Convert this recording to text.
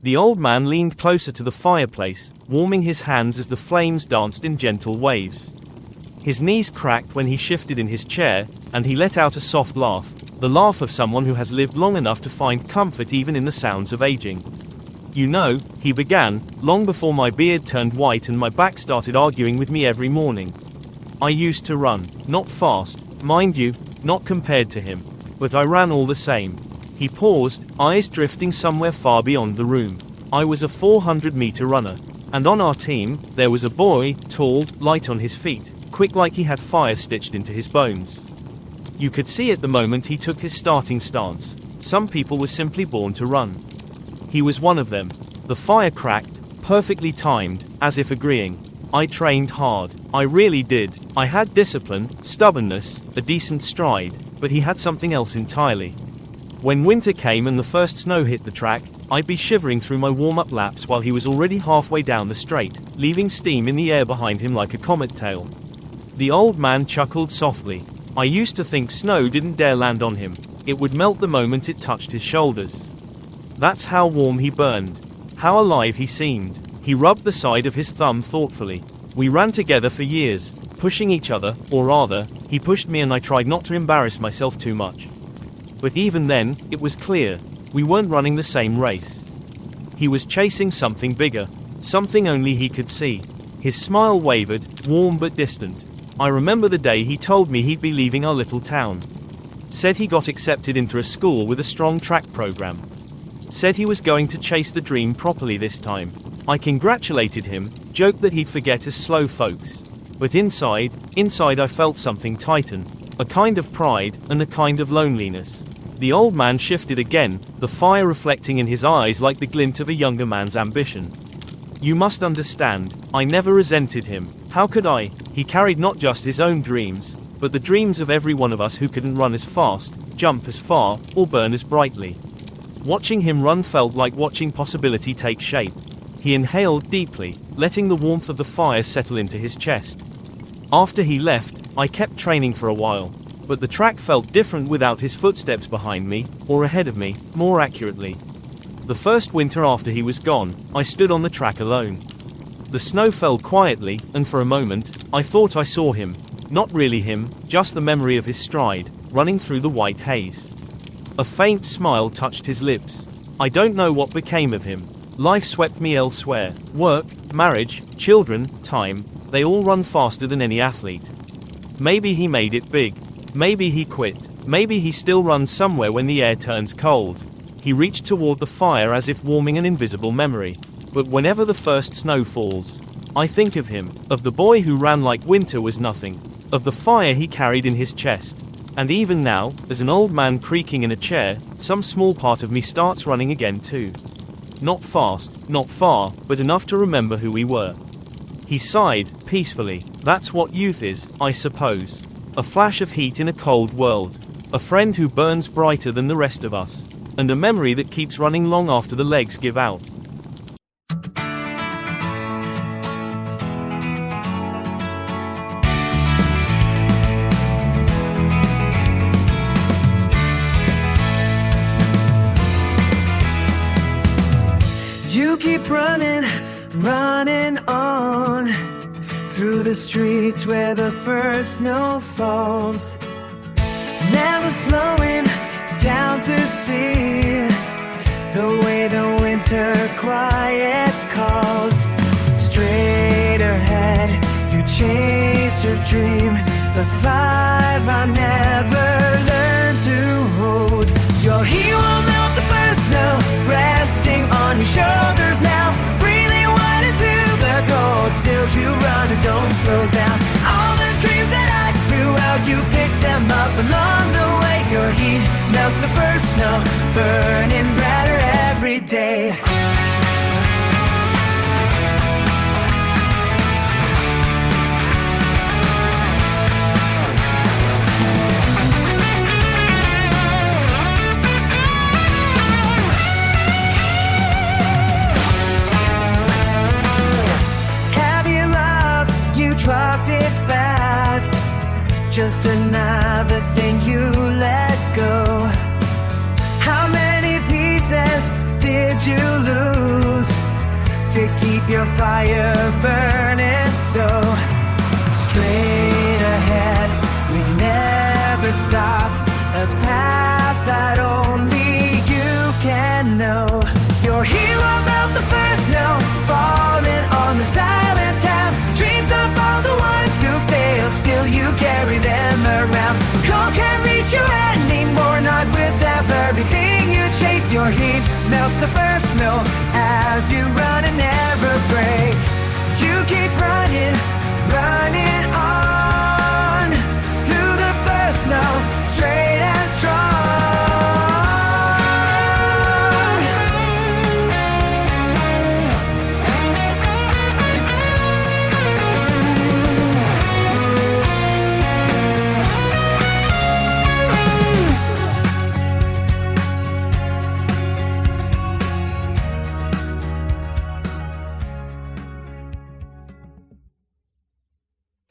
The old man leaned closer to the fireplace, warming his hands as the flames danced in gentle waves. His knees cracked when he shifted in his chair, and he let out a soft laugh, the laugh of someone who has lived long enough to find comfort even in the sounds of aging. You know, he began, long before my beard turned white and my back started arguing with me every morning. I used to run, not fast, mind you, not compared to him, but I ran all the same. He paused, eyes drifting somewhere far beyond the room. I was a 400-meter runner, and on our team, there was a boy, tall, light on his feet, quick like he had fire stitched into his bones. You could see at the moment he took his starting stance. Some people were simply born to run. He was one of them. The fire cracked, perfectly timed, as if agreeing. I trained hard. I really did. I had discipline, stubbornness, a decent stride, but he had something else entirely. When winter came and the first snow hit the track, I'd be shivering through my warm-up laps while he was already halfway down the straight, leaving steam in the air behind him like a comet tail. The old man chuckled softly. I used to think snow didn't dare land on him. It would melt the moment it touched his shoulders. That's how warm he burned. How alive he seemed. He rubbed the side of his thumb thoughtfully. We ran together for years, pushing each other, or rather, he pushed me and I tried not to embarrass myself too much. But even then, it was clear, we weren't running the same race. He was chasing something bigger, something only he could see. His smile wavered, warm but distant. I remember the day he told me he'd be leaving our little town. Said he got accepted into a school with a strong track program. Said he was going to chase the dream properly this time. I congratulated him, joked that he'd forget us slow folks. But inside I felt something tighten. A kind of pride, and a kind of loneliness. The old man shifted again, the fire reflecting in his eyes like the glint of a younger man's ambition. You must understand, I never resented him. How could I? He carried not just his own dreams, but the dreams of every one of us who couldn't run as fast, jump as far, or burn as brightly. Watching him run felt like watching possibility take shape. He inhaled deeply, letting the warmth of the fire settle into his chest. After he left, I kept training for a while, but the track felt different without his footsteps behind me, or ahead of me, more accurately. The first winter after he was gone, I stood on the track alone. The snow fell quietly, and for a moment, I thought I saw him. Not really him, just the memory of his stride, running through the white haze. A faint smile touched his lips. I don't know what became of him. Life swept me elsewhere. Work, marriage, children, time, they all run faster than any athlete. Maybe he made it big. Maybe he quit. Maybe he still runs somewhere when the air turns cold. He reached toward the fire as if warming an invisible memory. But whenever the first snow falls, I think of him, of the boy who ran like winter was nothing, of the fire he carried in his chest. And even now, as an old man creaking in a chair, some small part of me starts running again too. Not fast, not far, but enough to remember who we were. He sighed, peacefully. That's what youth is, I suppose. A flash of heat in a cold world. A friend who burns brighter than the rest of us. And a memory that keeps running long after the legs give out. You keep running, running on through the streets where the first snow falls, never slowing down to see the way the winter quiet calls. Straight ahead, you chase your dream, the vibe I never learned to hold. Your heat will melt the first snow, resting on your shoulders now, breathing wide into the cold. Still you run and don't slow down. All the dreams that I threw out, you pick them up along the way. Your heat melts the first snow, burning brighter every day. Dropped it fast, just another thing you let go. How many pieces did you lose? keep your fire burning so straight ahead. We never stop, a path that only you can know. Your hero about the first note, falling on the silent town. Dreams of all the ones who fail, still you carry them around. Cold can't reach you anymore, not without everything you chase. Your heat melts the first note as you run and never break. You keep running, running on through the first note, straight and strong.